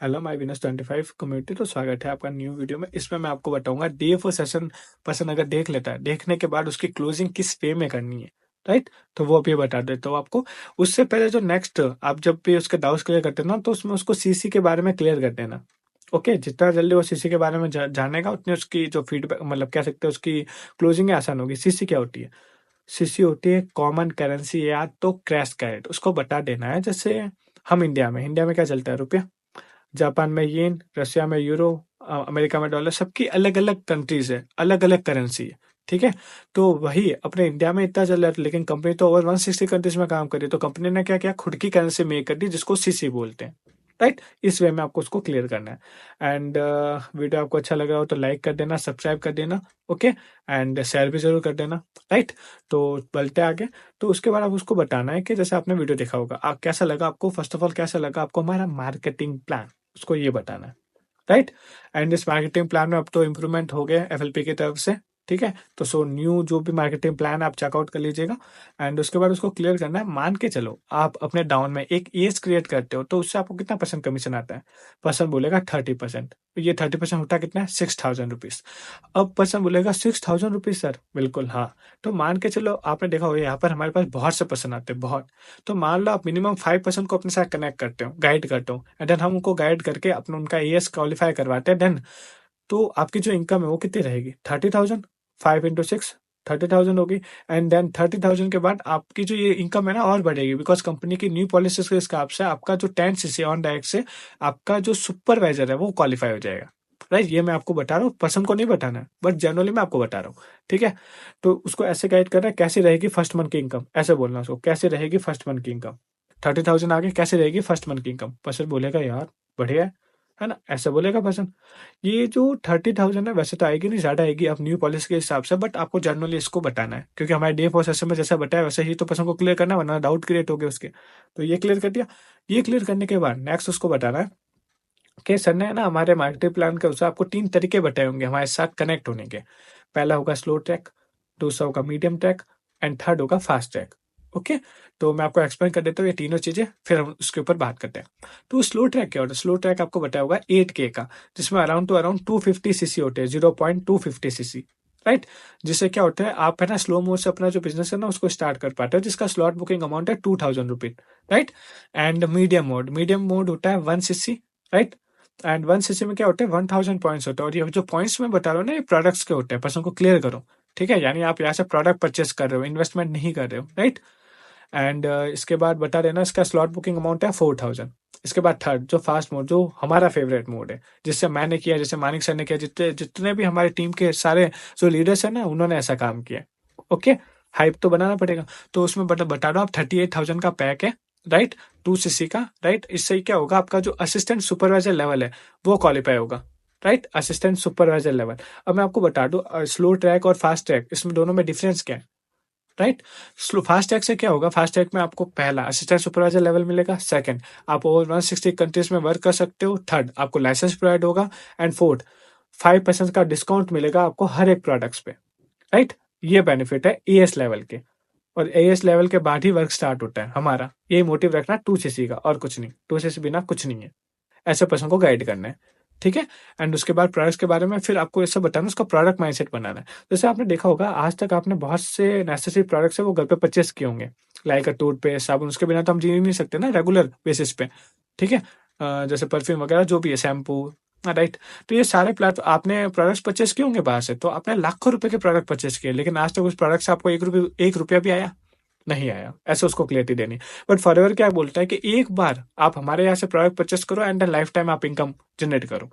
Hello my Venus 25 community. तो स्वागत है आपका न्यू वीडियो में। इसमें मैं आपको बताऊंगा डीएफओ सेशन पर्सन अगर देख लेता है, देखने के बाद उसकी क्लोजिंग किस वे में करनी है, राइट। तो वो अभी बता देता हूँ आपको। उससे पहले जो नेक्स्ट आप जब भी उसके डाउट्स क्लियर करते हैं ना, तो उसमें उसको सीसी के बारे में क्लियर कर देना। ओके, जितना जल्दी वो सीसी के बारे में जानेगा, उतनी उसकी जो फीडबैक मतलब कह सकते हैं उसकी क्लोजिंग आसान होगी। सीसी क्या होती है? सीसी होती है कॉमन करेंसी या तो क्रैश कैरेट। उसको बता देना है। जैसे हम इंडिया में क्या चलता है? रुपया। जापान में येन, रशिया में यूरो, अमेरिका में डॉलर। सबकी अलग अलग कंट्रीज है, अलग अलग करेंसी है। ठीक है। तो वही अपने इंडिया में इतना चल रहा है, लेकिन कंपनी तो ओवर 160 कंट्रीज में काम कर रही है। तो कंपनी ने क्या किया, खुद की करेंसी मेक कर दी, जिसको सीसी बोलते हैं। राइट। इस वे में आपको उसको क्लियर करना है। एंड वीडियो आपको अच्छा लग रहा हो तो लाइक कर देना, सब्सक्राइब कर देना। ओके। एंड शेयर भी जरूर कर देना। राइट। तो बढ़ते आगे। तो उसके बाद आप उसको बताना है कि जैसे आपने वीडियो देखा होगा, कैसा लगा आपको। फर्स्ट ऑफ ऑल कैसा लगा आपको हमारा मार्केटिंग प्लान, उसको ये बताना है। राइट। एंड इस मार्केटिंग प्लान में अब तो इम्प्रूवमेंट हो गया एफएलपी की तरफ से। ठीक है। तो सो न्यू जो भी मार्केटिंग प्लान आप चेकआउट कर लीजिएगा। एंड उसके बाद उसको क्लियर करना है। मान के चलो आप अपने डाउन में एक एस क्रिएट करते हो, तो उससे आपको कितना परसेंट कमीशन आता है? पर्सन बोलेगा 30%। ये 30% होता है कितना है? 6000 रुपीज। अब पर्सन बोलेगा 6000 रुपीज सर। बिल्कुल हाँ। तो मान के चलो आपने देखा होगा यहाँ पर हमारे पास बहुत से पर्सन आते हैं, बहुत। तो मान लो आप मिनिमम 5% को अपने साथ कनेक्ट करते हो, गाइड करते हो, एंड देन हम उनको गाइड करके अपना उनका एएस क्वालिफाई करवाते हैं। देन तो आपकी जो इनकम है वो कितनी रहेगी? 30,000। 5 × 6 30,000 होगी। एंड देन 30,000 के बाद आपकी जो ये इनकम है ना और बढ़ेगी, बिकॉज कंपनी की न्यू पॉलिसीज के हिसाब से आपका जो 10 cc ऑन डायरेक्ट से आपका जो सुपरवाइजर है वो क्वालिफाई हो जाएगा। राइट। ये मैं आपको बता रहा हूँ, पर्सन को नहीं बताना है, बट जनरली मैं आपको बता रहा हूँ। ठीक है। तो उसको ऐसे गाइड करना है, कैसी रहेगी फर्स्ट मंथ की इनकम, ऐसे बोलना उसको, कैसे रहेगी फर्स्ट मंथ की इनकम। 30,000 आगे कैसे रहेगी फर्स्ट मंथ की इनकम। पर्सन बोलेगा यार बढ़िया है ना, ऐसे बोलेगा पर्सन। ये जो 30,000 है वैसे तो आएगी नहीं, ज्यादा आएगी अब न्यू पॉलिसी के हिसाब से, बट आपको जनरली इसको बताना है, क्योंकि हमारे डे प्रोसेस में जैसा बताया वैसे ही तो पर्सन को क्लियर करना है, वरना डाउट क्रिएट हो गए उसके। तो ये क्लियर कर दिया। ये क्लियर करने के बाद नेक्स्ट उसको बताना है कि सर ने ना हमारे मार्केटिंग प्लान के अनुसार आपको 3 तरीके बताए होंगे हमारे साथ कनेक्ट होने के। पहला होगा स्लो ट्रैक, दूसरा होगा मीडियम ट्रैक, एंड थर्ड होगा फास्ट ट्रैक। ओके। तो मैं आपको एक्सप्लेन कर देता हूँ ये तीनों चीजें, फिर हम उसके ऊपर बात करते हैं। तो स्लो ट्रैक क्या होता है? स्लो ट्रैक आपको बताया होगा 8K का, जिसमें अराउंड टू अराउंड 250 cc होते हैं, 0.250 cc। राइट। जिससे क्या होता है, आप है ना स्लो मोड से अपना जो बिजनेस है ना उसको स्टार्ट कर पाते हो, जिसका स्लॉट बुकिंग अमाउंट है 2,000 rupees. Right. And medium mode होता है 1 cc। राइट। एंड 1 cc में क्या होता है, 1000 पॉइंट्स होता है। और ये जो पॉइंट्स में बता रहा हूँ ना, ये प्रोडक्ट्स के होते हैं, पर्सन को क्लियर करो। ठीक है। यानी आप यहाँ से प्रोडक्ट परचेस कर रहे हो, इन्वेस्टमेंट नहीं कर रहे हो। राइट। एंड इसके बाद बता देना इसका स्लॉट बुकिंग अमाउंट है 4,000। इसके बाद थर्ड जो फास्ट मोड, जो हमारा फेवरेट मोड है, जिससे मैंने किया, जैसे मानिक सर ने किया, जितने जितने भी हमारे टीम के सारे जो लीडर्स है ना, उन्होंने ऐसा काम किया। ओके। हाइप तो बनाना पड़ेगा। तो उसमें बता दो आप 38,000 का पैक है। राइट। 2 cc का। राइट। इससे क्या होगा, आपका जो असिस्टेंट सुपरवाइजर लेवल है वो क्वालिफाई होगा। राइट। Assistant supervisor level. अब मैं आपको बता दूं स्लो ट्रैक और फास्ट ट्रैक, इसमें दोनों में डिफरेंस क्या है। राइट। स्लो फास्ट टैग से क्या होगा, फास्ट टैग में आपको पहला असिस्टेंट सुपरवाइजर लेवल मिलेगा, सेकंड आप ओवर 160 कंट्रीज में वर्क कर सकते हो, थर्ड आपको लाइसेंस प्रोवाइड होगा, एंड फोर्थ 5% का डिस्काउंट मिलेगा आपको हर एक प्रोडक्ट्स पे। राइट। ये बेनिफिट है एएस लेवल के। और एएस लेवल के बाद ही वर्क स्टार्ट होता है हमारा। ये मोटिव रखना 2 cc का, और कुछ नहीं। 2 cc बिना कुछ नहीं है। ऐसे पर्सन को गाइड करना है। ठीक है। एंड उसके बाद प्रोडक्ट्स के बारे में फिर आपको ये सब बताना, उसका प्रोडक्ट माइंडसेट बनाना है। जैसे आपने देखा होगा आज तक आपने बहुत से नेसेसरी प्रोडक्ट्स है वो घर पे परचेस किए होंगे, लाइक टूथपेस्ट, साबुन। उसके बिना तो हम जी नहीं सकते ना रेगुलर बेसिस पे। ठीक है। जैसे परफ्यूम वगैरह जो भी है, शैम्पू। राइट। तो ये सारे प्लेट आपने प्रोडक्ट्स परचेस किए होंगे बाहर से, तो आपने लाखों रुपए के प्रोडक्ट परचेस किए, लेकिन आज तक उस प्रोडक्ट से आपको 1 रुपया भी आया नहीं आया। ऐसे उसको क्लियरिटी देनी। बट फॉरएवर क्या बोलता है कि एक बार आप हमारे यहाँ से प्रोडक्ट परचेस करो एंड लाइफ टाइम आप इनकम जनरेट करो।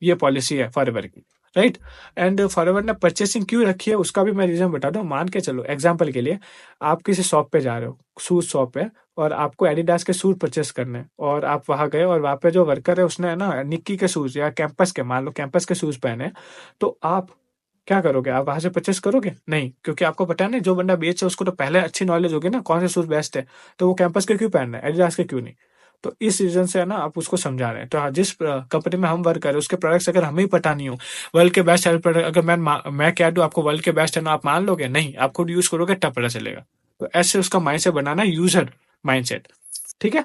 ये पॉलिसी है फॉरएवर की। राइट। एंड फॉरएवर ने परचेसिंग क्यों रखी है उसका भी मैं रीजन बता दूं। मान के चलो एग्जांपल के लिए, आप किसी शॉप पे जा रहे हो, शूज शॉप पे, और आपको एडिडास के शूज परचेस करने हैं, और आप वहां गए और वहां पे जो वर्कर है उसने है ना निक्की के शूज या कैंपस के, मान लो कैंपस के शूज पहने हैं, तो आप क्या करोगे? आप वहां से परचेस करोगे नहीं, क्योंकि आपको पता है ना जो बंदा बेच है उसको तो पहले अच्छी नॉलेज होगी ना कौन से शूज बेस्ट है। तो वो कैंपस के क्यों पहनना है, एडिडास के क्यों नहीं? तो इस रीजन से है ना आप उसको समझा रहे हैं। तो हाँ, जिस कंपनी में हम वर्क कर रहे हैं उसके प्रोडक्ट्स अगर हमें ही पता नहीं हो, वर्ल्ड के बेस्ट है प्रोडक्ट, अगर मैं कह दूं आपको वर्ल्ड के बेस्ट है ना, आप मान लोगे नहीं? आप खुद यूज करोगे तब पता चलेगा। तो ऐसे उसका माइंड सेट बनाना, यूजर माइंड सेट। ठीक है।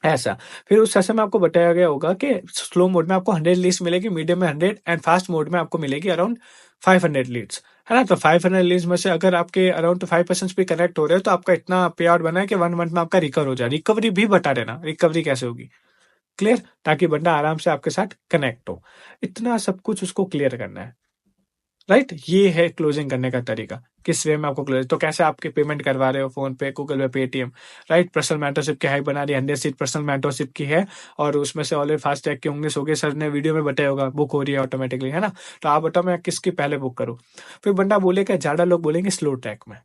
ऐसा। फिर उस सेशन में आपको बताया गया होगा कि स्लो मोड में आपको 100 लीड्स मिलेगी, मीडियम में 100 एंड फास्ट मोड में आपको मिलेगी अराउंड 500 लीड्स, है ना? तो 500 लीड्स में से अगर आपके अराउंड 5% भी कनेक्ट हो रहे हो तो आपका इतना पे आउट बना है कि 1 मंथ में आपका रिकवर हो जाए। रिकवरी भी बता देना, रिकवरी कैसे होगी, क्लियर? ताकि बंदा आराम से आपके साथ कनेक्ट हो। इतना सब कुछ उसको क्लियर करना है। राइट, ये है क्लोजिंग करने का तरीका, किस वे में आपको क्लोज, तो कैसे आपके पेमेंट करवा रहे हो फोन पे, गूगल पे, पेटीएम। राइट, पर्सनल मेंटरशिप की हाइप बना रही है, 100 सीट पर्सनल मेंटरशिप की है, और उसमें से ऑलरेडी फास्ट टैग के होंगे, सोगे सर ने वीडियो में बताया होगा, बुक हो रही है ऑटोमेटिकली, है ना? तो आप बताओ मैं किसकी पहले बुक करूँ? फिर बंदा बोलेगा, ज्यादा लोग बोलेंगे स्लो ट्रैक में।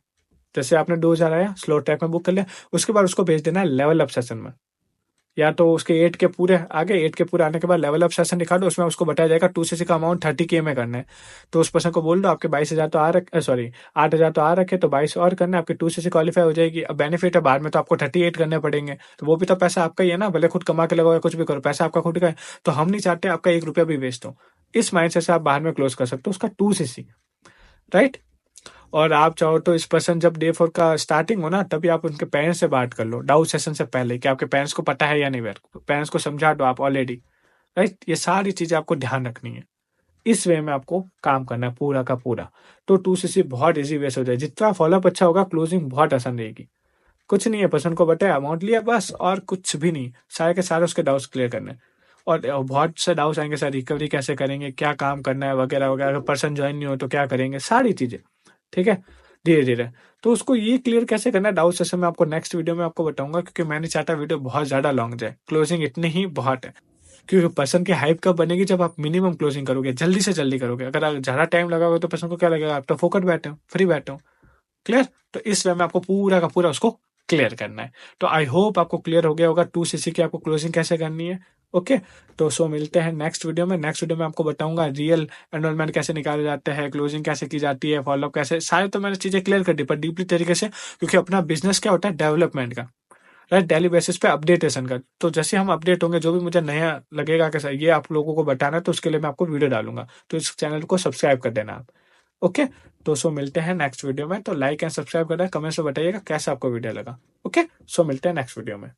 जैसे आपने 2000 आया, स्लो ट्रैक में बुक कर लिया, उसके बाद उसको भेज देना है लेवल अप सेशन में। या तो उसके 8 के पूरे आ गए, 8 के पूरे आने के बाद लेवल अप सेशन दिखा दो, उसमें उसको बताया जाएगा 2cc का अमाउंट 30K में करना है। तो उस पर्सन को बोल दो आपके 22,000 तो आ रखे, सॉरी 8,000 तो आ रखे, तो 22 और करना है, आपकी 2cc क्वालिफाई हो जाएगी। अब बेनिफिट है, बाद में तो आपको 38 करने पड़ेंगे, तो वो भी तो पैसा आपका ही है ना, भले खुद कमा के लगाओ या कुछ भी करो, पैसा आपका खुद का है। तो हम नहीं चाहते आपका 1 रुपया भी वेस्ट हो। इस माइंडसेट से आप बाहर में क्लोज कर सकते हो उसका 2cc। राइट, और आप चाहो तो इस पर्सन जब डे 4 का स्टार्टिंग हो ना, तभी आप उनके पेरेंट्स से बात कर लो डाउट सेशन से पहले, कि आपके पेरेंट्स को पता है या नहीं। पेरेंट्स को समझा दो आप ऑलरेडी। राइट, ये सारी चीजें आपको ध्यान रखनी है। इस वे में आपको काम करना है पूरा का पूरा। तो 2cc बहुत इजी वे से हो जाए, जितना फॉलोअप अच्छा होगा क्लोजिंग बहुत आसान रहेगी। कुछ नहीं है, पर्सन को बताया, अमाउंट लिया बस, और कुछ भी नहीं, सारे के सारे उसके डाउट्स क्लियर करने हैं। और बहुत से डाउट्स आएंगे, सर रिकवरी कैसे करेंगे, क्या काम करना है, वगैरह वगैरह, अगर पर्सन ज्वाइन नहीं हो तो क्या करेंगे, सारी चीजें। ठीक है, धीरे धीरे। तो उसको ये क्लियर कैसे करना है डाउट सेशन में, आपको नेक्स्ट वीडियो में आपको बताऊंगा, क्योंकि मैं नहीं चाहता वीडियो बहुत ज्यादा लॉन्ग जाए, क्लोजिंग इतनी ही बहुत है। क्योंकि पर्सन की हाइप कब बनेगी, जब आप मिनिमम क्लोजिंग करोगे, जल्दी से जल्दी करोगे। अगर आप ज्यादा टाइम लगाओगे तो पर्सन को क्या लगेगा, आप तो फोकट बैठे हो, फ्री बैठे हो। क्लियर? तो इस वे में आपको पूरा का पूरा उसको क्लियर करना है। तो आई होप आपको क्लियर हो गया होगा 2cc की आपको क्लोजिंग कैसे करनी है। ओके, तो सो मिलते हैं नेक्स्ट वीडियो में। नेक्स्ट वीडियो में आपको बताऊंगा रियल एनरोलमेंट कैसे निकाले जाते हैं, क्लोजिंग कैसे की जाती है, फॉलोअप कैसे, सारे तो मैंने चीजें क्लियर कर दी, पर डीपली तरीके से, क्योंकि अपना बिजनेस क्या होता है, डेवलपमेंट का। राइट, डेली बेसिस पे अपडेटेशन का। तो जैसे हम अपडेट होंगे, जो भी मुझे नया लगेगा कि सर ये आप लोगों को बताना है, तो उसके लिए मैं आपको वीडियो डालूंगा। तो इस चैनल को सब्सक्राइब कर देना आप। ओके, तो सो मिलते हैं नेक्स्ट वीडियो में। तो लाइक एंड सब्सक्राइब करना, कमेंट्स में बताइएगा कैसा आपको वीडियो लगा। ओके, सो मिलते हैं नेक्स्ट वीडियो में।